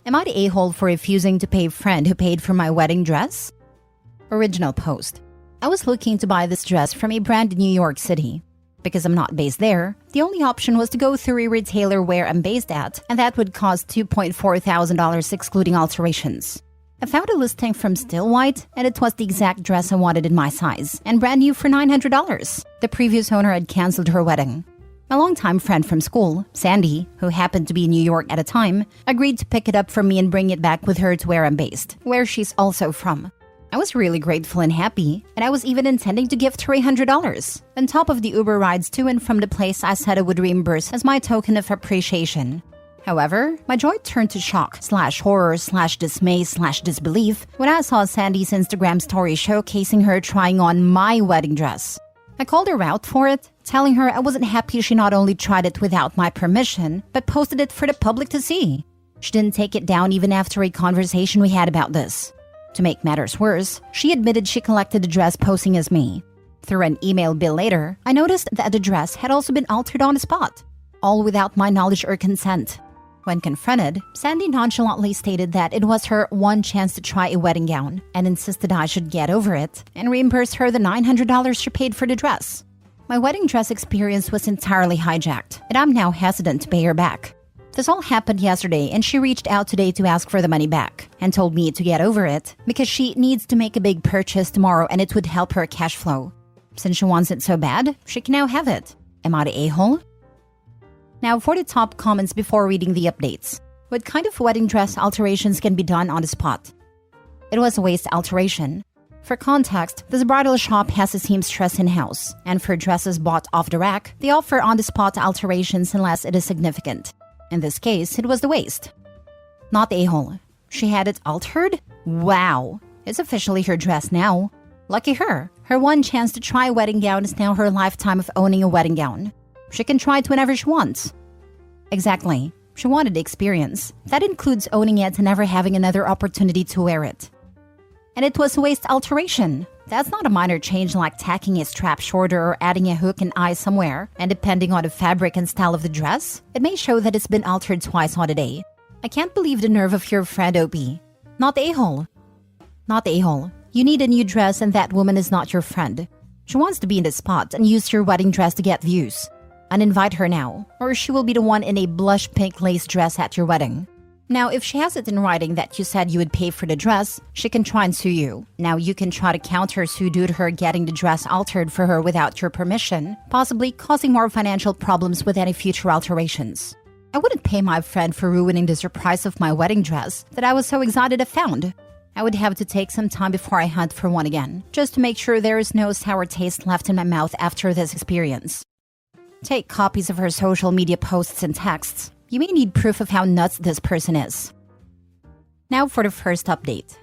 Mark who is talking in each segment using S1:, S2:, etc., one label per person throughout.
S1: Am I the a-hole for refusing to pay a friend who paid for my wedding dress? Original post. I was looking to buy this dress from a brand in New York City. Because I'm not based there, the only option was to go through a retailer where I'm based at, and that would cost $2,400 excluding alterations. I found a listing from Still White, and it was the exact dress I wanted in my size, and brand new for $900. The previous owner had canceled her wedding. My longtime friend from school, Sandy, who happened to be in New York at the time, agreed to pick it up from me and bring it back with her to where I'm based, where she's also from. I was really grateful and happy, and I was even intending to gift her $100, on top of the Uber rides to and from the place I said I would reimburse as my token of appreciation. However, my joy turned to shock/horror/dismay/disbelief when I saw Sandy's Instagram story showcasing her trying on my wedding dress. I called her out for it, telling her I wasn't happy she not only tried it without my permission, but posted it for the public to see. She didn't take it down even after a conversation we had about this. To make matters worse, she admitted she collected the dress posing as me. Through an email bill later, I noticed that the dress had also been altered on the spot, all without my knowledge or consent. When confronted, Sandy nonchalantly stated that it was her one chance to try a wedding gown and insisted I should get over it and reimburse her the $900 she paid for the dress. My wedding dress experience was entirely hijacked, and I'm now hesitant to pay her back. This all happened yesterday, and she reached out today to ask for the money back and told me to get over it because she needs to make a big purchase tomorrow and it would help her cash flow. Since she wants it so bad, she can now have it. Am I the a-hole? Now for the top comments before reading the updates. What kind of wedding dress alterations can be done on the spot? It was a waist alteration. For context, this bridal shop has a seamstress in-house, and for dresses bought off the rack, they offer on-the-spot alterations unless it is significant. In this case, it was the waist. Not the a-hole. She had it altered? Wow. It's officially her dress now. Lucky her. Her one chance to try a wedding gown is now her lifetime of owning a wedding gown. She can try it whenever she wants. Exactly. She wanted the experience. That includes owning it and never having another opportunity to wear it. And it was a waist alteration. That's not a minor change like tacking a strap shorter or adding a hook and eye somewhere, and depending on the fabric and style of the dress, it may show that it's been altered twice on a day. I can't believe the nerve of your friend OP. Not the a-hole. Not the a-hole. You need a new dress and that woman is not your friend. She wants to be in the spot and use your wedding dress to get views. Uninvite her now, or she will be the one in a blush pink lace dress at your wedding. Now, if she has it in writing that you said you would pay for the dress, she can try and sue you. Now, you can try to counter-sue due to her getting the dress altered for her without your permission, possibly causing more financial problems with any future alterations. I wouldn't pay my friend for ruining the surprise of my wedding dress that I was so excited I found. I would have to take some time before I hunt for one again, just to make sure there is no sour taste left in my mouth after this experience. Take copies of her social media posts and texts. You may need proof of how nuts this person is. Now for the first update.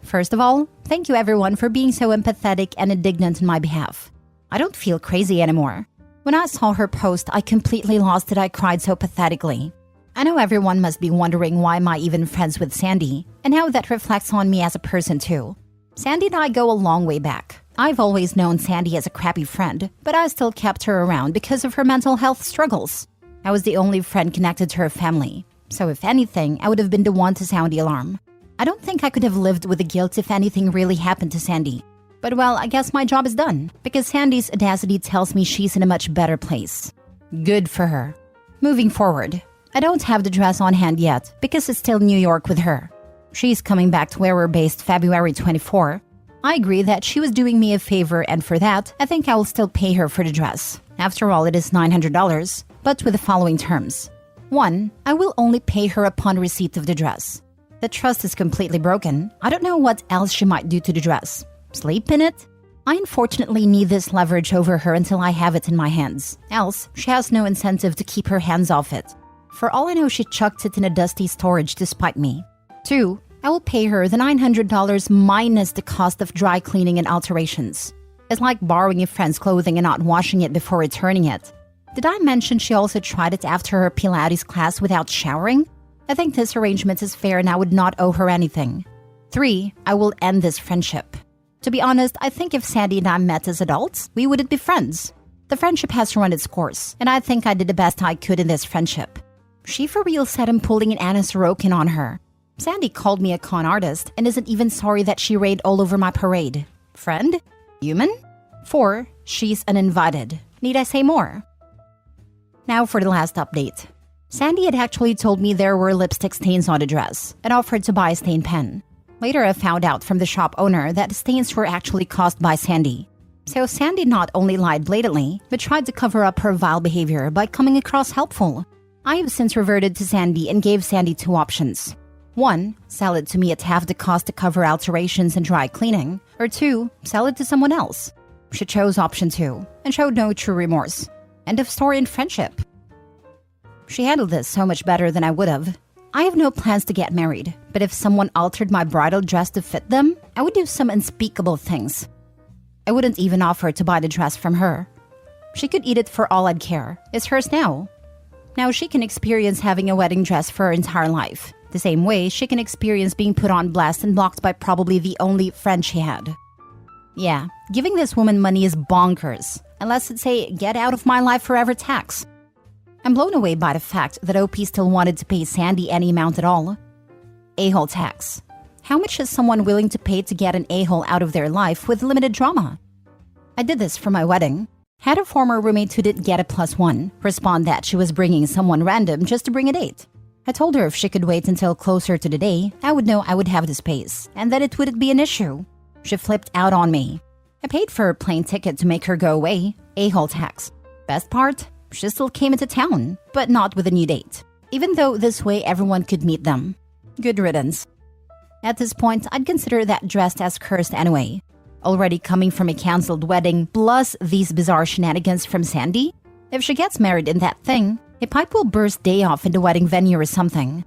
S1: First of all, thank you everyone for being so empathetic and indignant on my behalf. I don't feel crazy anymore. When I saw her post, I completely lost it. I cried so pathetically. I know everyone must be wondering why am I even friends with Sandy, and how that reflects on me as a person too. Sandy and I go a long way back. I've always known Sandy as a crappy friend, but I still kept her around because of her mental health struggles. I was the only friend connected to her family, so if anything, I would have been the one to sound the alarm. I don't think I could have lived with the guilt if anything really happened to Sandy. But well, I guess my job is done, because Sandy's audacity tells me she's in a much better place. Good for her. Moving forward, I don't have the dress on hand yet, because it's still New York with her. She's coming back to where we're based February 24. I agree that she was doing me a favor, and for that, I think I will still pay her for the dress. After all, it is $900, but with the following terms. 1. I will only pay her upon receipt of the dress. The trust is completely broken. I don't know what else she might do to the dress. Sleep in it? I unfortunately need this leverage over her until I have it in my hands. Else, she has no incentive to keep her hands off it. For all I know, she chucked it in a dusty storage to spite me. 2. I will pay her the $900 minus the cost of dry cleaning and alterations. It's like borrowing a friend's clothing and not washing it before returning it. Did I mention she also tried it after her Pilates class without showering? I think this arrangement is fair and I would not owe her anything. 3. I will end this friendship. To be honest, I think if Sandy and I met as adults, we wouldn't be friends. The friendship has run its course, and I think I did the best I could in this friendship. She for real said I'm pulling an Anna Sorokin on her. Sandy called me a con artist and isn't even sorry that she rayed all over my parade. Friend? Human? 4. She's uninvited. Need I say more? Now for the last update. Sandy had actually told me there were lipstick stains on the dress and offered to buy a stain pen. Later, I found out from the shop owner that the stains were actually caused by Sandy. So Sandy not only lied blatantly, but tried to cover up her vile behavior by coming across helpful. I have since reverted to Sandy and gave Sandy 2 options. 1. Sell it to me at half the cost to cover alterations and dry cleaning. Or 2. Sell it to someone else. She chose option 2 and showed no true remorse. End of story in friendship. She handled this so much better than I would have. I have no plans to get married, but if someone altered my bridal dress to fit them, I would do some unspeakable things. I wouldn't even offer to buy the dress from her. She could eat it for all I'd care. It's hers now. Now she can experience having a wedding dress for her entire life. The same way she can experience being put on blast and blocked by probably the only friend she had. Yeah, giving this woman money is bonkers, unless it's a get out of my life forever tax. I'm blown away by the fact that OP still wanted to pay Sandy any amount at all. A-hole tax. How much is someone willing to pay to get an a-hole out of their life with limited drama? I did this for my wedding. Had a former roommate who didn't get a +1 respond that she was bringing someone random just to bring a date. I told her if she could wait until closer to the day, I would know I would have the space and that it wouldn't be an issue. She flipped out on me. I paid for a plane ticket to make her go away. A-hole tax. Best part? She still came into town, but not with a new date, even though this way everyone could meet them. Good riddance. At this point, I'd consider that dressed as cursed anyway. Already coming from a cancelled wedding, plus these bizarre shenanigans from Sandy? If she gets married in that thing, a pipe will burst day off in the wedding venue or something.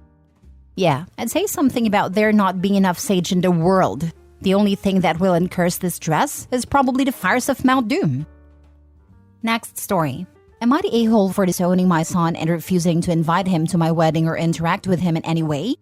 S1: Yeah, I'd say something about there not being enough sage in the world. The only thing that will uncurse this dress is probably the fires of Mount Doom. Next story. Am I the a-hole for disowning my son and refusing to invite him to my wedding or interact with him in any way?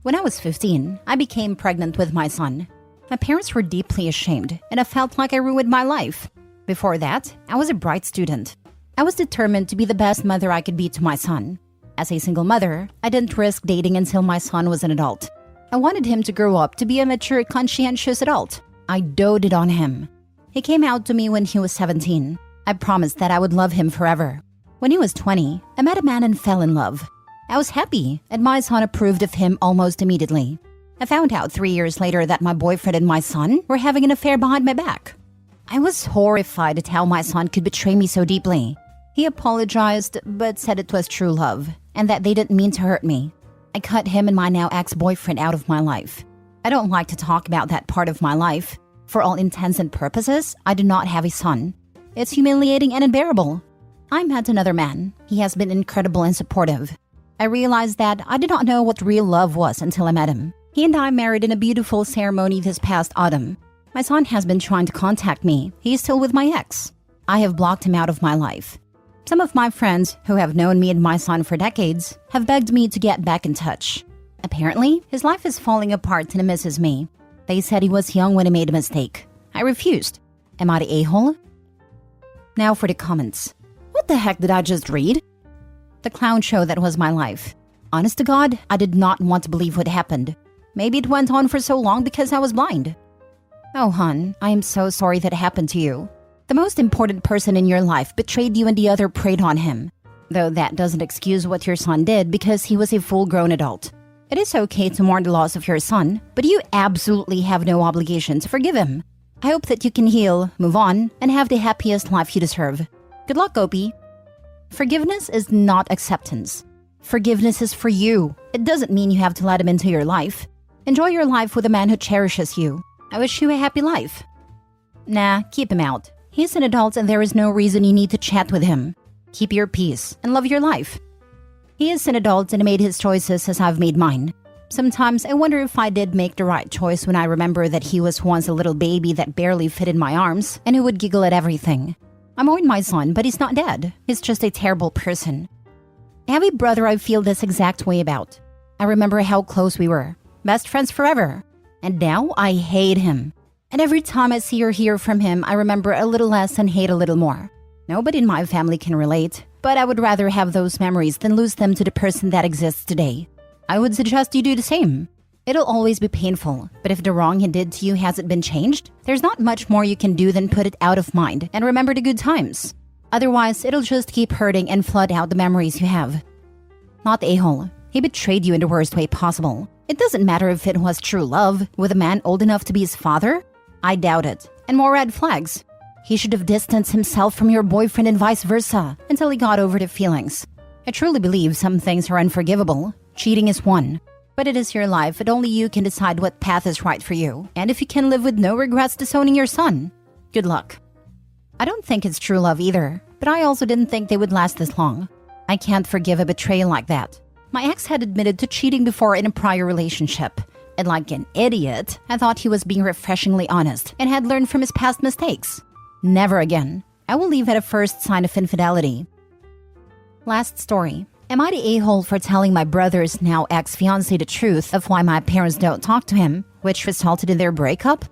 S1: When I was 15, I became pregnant with my son. My parents were deeply ashamed, and I felt like I ruined my life. Before that, I was a bright student. I was determined to be the best mother I could be to my son. As a single mother, I didn't risk dating until my son was an adult. I wanted him to grow up to be a mature, conscientious adult. I doted on him. He came out to me when he was 17. I promised that I would love him forever. When he was 20, I met a man and fell in love. I was happy, and my son approved of him almost immediately. I found out 3 years later that my boyfriend and my son were having an affair behind my back. I was horrified at how my son could betray me so deeply. He apologized, but said it was true love, and that they didn't mean to hurt me. I cut him and my now ex-boyfriend out of my life. I don't like to talk about that part of my life. For all intents and purposes, I do not have a son. It's humiliating and unbearable. I met another man. He has been incredible and supportive. I realized that I did not know what real love was until I met him. He and I married in a beautiful ceremony this past autumn. My son has been trying to contact me. He is still with my ex. I have blocked him out of my life. Some of my friends, who have known me and my son for decades, have begged me to get back in touch. Apparently, his life is falling apart and he misses me. They said he was young when he made a mistake. I refused. Am I the a-hole? Now for the comments. What the heck did I just read? The clown show that was my life. Honest to God, I did not want to believe what happened. Maybe it went on for so long because I was blind. Oh, hon, I am so sorry that happened to you. The most important person in your life betrayed you and the other preyed on him. Though that doesn't excuse what your son did because he was a full-grown adult. It is okay to mourn the loss of your son, but you absolutely have no obligation to forgive him. I hope that you can heal, move on, and have the happiest life you deserve. Good luck, Opie. Forgiveness is not acceptance. Forgiveness is for you. It doesn't mean you have to let him into your life. Enjoy your life with a man who cherishes you. I wish you a happy life. Nah, keep him out. He's an adult and there is no reason you need to chat with him. Keep your peace and love your life. He is an adult and made his choices as I've made mine. Sometimes I wonder if I did make the right choice when I remember that he was once a little baby that barely fit in my arms and who would giggle at everything. I mourn my son, but he's not dead. He's just a terrible person. I have a brother I feel this exact way about. I remember how close we were. Best friends forever. And now I hate him. And every time I see or hear from him, I remember a little less and hate a little more. Nobody in my family can relate, but I would rather have those memories than lose them to the person that exists today. I would suggest you do the same. It'll always be painful, but if the wrong he did to you hasn't been changed, there's not much more you can do than put it out of mind and remember the good times. Otherwise, it'll just keep hurting and flood out the memories you have. Not the a-hole. He betrayed you in the worst way possible. It doesn't matter if it was true love with a man old enough to be his father. I doubt it. And more red flags. He should have distanced himself from your boyfriend and vice versa until he got over the feelings. I truly believe some things are unforgivable. Cheating is one. But it is your life and only you can decide what path is right for you. And if you can live with no regrets disowning your son, good luck. I don't think it's true love either, but I also didn't think they would last this long. I can't forgive a betrayal like that. My ex had admitted to cheating before in a prior relationship. And like an idiot, I thought he was being refreshingly honest and had learned from his past mistakes. Never again. I will leave at a first sign of infidelity. Last story. Am I the a-hole for telling my brother's now ex-fiancé the truth of why my parents don't talk to him, which resulted in their breakup?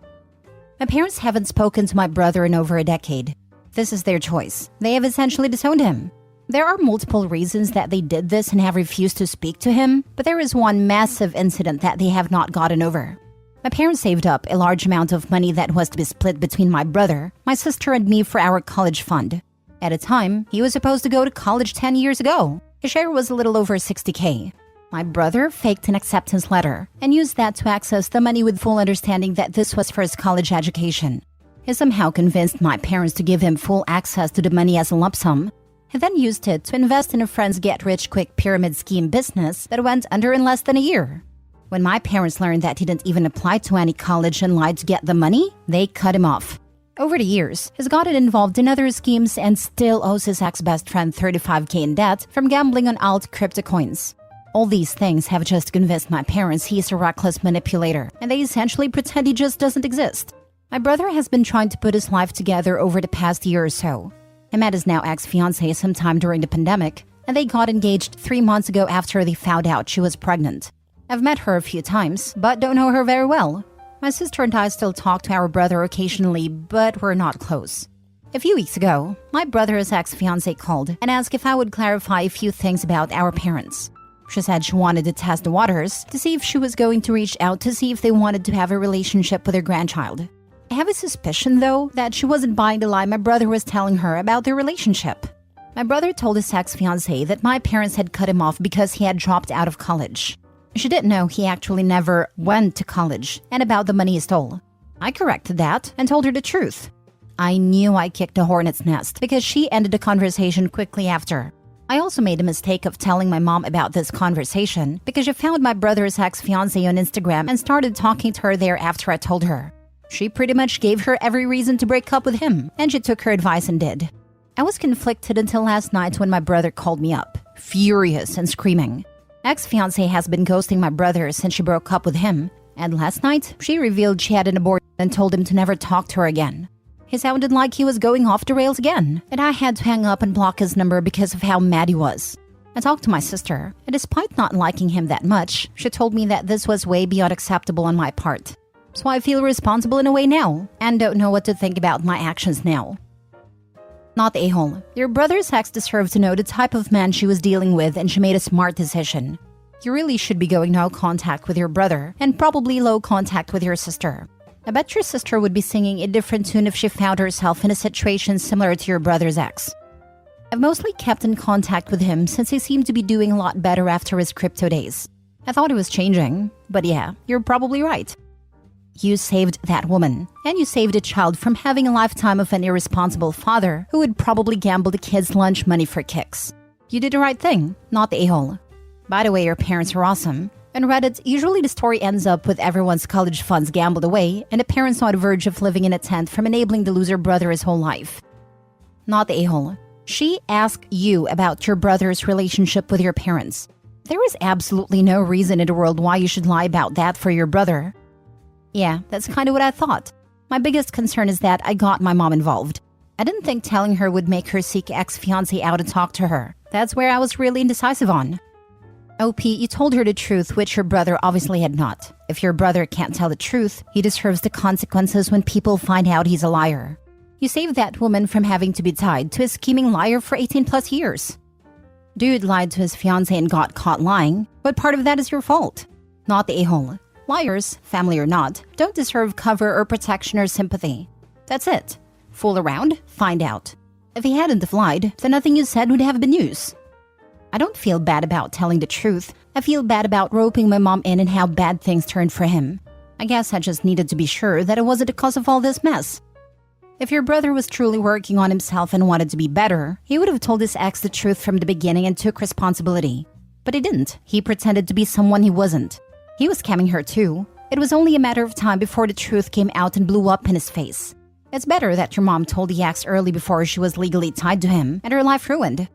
S1: My parents haven't spoken to my brother in over a decade. This is their choice. They have essentially disowned him. There are multiple reasons that they did this and have refused to speak to him, but there is one massive incident that they have not gotten over. My parents saved up a large amount of money that was to be split between my brother, my sister, and me for our college fund. At a time, he was supposed to go to college 10 years ago. His share was a little over $60K. My brother faked an acceptance letter and used that to access the money with full understanding that this was for his college education. He somehow convinced my parents to give him full access to the money as a lump sum. He then used it to invest in a friend's get-rich-quick pyramid scheme business that went under in less than a year. When my parents learned that he didn't even apply to any college and lied to get the money, they cut him off. Over the years, he's gotten involved in other schemes and still owes his ex-best friend $35K in debt from gambling on alt crypto coins. All these things have just convinced my parents he's a reckless manipulator, and they essentially pretend he just doesn't exist. My brother has been trying to put his life together over the past year or so. He met his now ex-fiancée sometime during the pandemic, and they got engaged 3 months ago after they found out she was pregnant. I've met her a few times, but don't know her very well. My sister and I still talk to our brother occasionally, but we're not close. A few weeks ago, my brother's ex-fiancée called and asked if I would clarify a few things about our parents. She said she wanted to test the waters to see if she was going to reach out to see if they wanted to have a relationship with their grandchild. I have a suspicion, though, that she wasn't buying the lie my brother was telling her about their relationship. My brother told his ex-fiancée that my parents had cut him off because he had dropped out of college. She didn't know he actually never went to college and about the money he stole. I corrected that and told her the truth. I knew I kicked a hornet's nest because she ended the conversation quickly after. I also made the mistake of telling my mom about this conversation because she found my brother's ex-fiancée on Instagram and started talking to her there after I told her. She pretty much gave her every reason to break up with him, and she took her advice and did. I was conflicted until last night when my brother called me up, furious and screaming. Ex-fiancée has been ghosting my brother since she broke up with him, and last night she revealed she had an abortion and told him to never talk to her again. He sounded like he was going off the rails again, and I had to hang up and block his number because of how mad he was. I talked to my sister, and despite not liking him that much, she told me that this was way beyond acceptable on my part. So I feel responsible in a way now, and don't know what to think about my actions now. Not the a-hole. Your brother's ex deserved to know the type of man she was dealing with, and she made a smart decision. You really should be going no contact with your brother, and probably low contact with your sister. I bet your sister would be singing a different tune if she found herself in a situation similar to your brother's ex. I've mostly kept in contact with him since he seemed to be doing a lot better after his crypto days. I thought he was changing, but yeah, you're probably right. You saved that woman, and you saved a child from having a lifetime of an irresponsible father who would probably gamble the kids' lunch money for kicks. You did the right thing, not the a-hole. By the way, your parents are awesome. On Reddit, usually the story ends up with everyone's college funds gambled away and the parents on the verge of living in a tent from enabling the loser brother his whole life. Not the a-hole. She asked you about your brother's relationship with your parents. There is absolutely no reason in the world why you should lie about that for your brother. Yeah, that's kind of what I thought. My biggest concern is that I got my mom involved. I didn't think telling her would make her seek ex-fiancé out and talk to her. That's where I was really indecisive on. OP, you told her the truth, which your brother obviously had not. If your brother can't tell the truth, he deserves the consequences when people find out he's a liar. You saved that woman from having to be tied to a scheming liar for 18 plus years. Dude lied to his fiancée and got caught lying, but part of that is your fault, not the a-hole. Liars, family or not, don't deserve cover or protection or sympathy. That's it. Fool around, find out. If he hadn't have lied, then nothing you said would have been news. I don't feel bad about telling the truth. I feel bad about roping my mom in and how bad things turned for him. I guess I just needed to be sure that it wasn't the cause of all this mess. If your brother was truly working on himself and wanted to be better, he would have told his ex the truth from the beginning and took responsibility. But he didn't. He pretended to be someone he wasn't. He was scamming her too. It was only a matter of time before the truth came out and blew up in his face. It's better that your mom told the ex early before she was legally tied to him and her life ruined.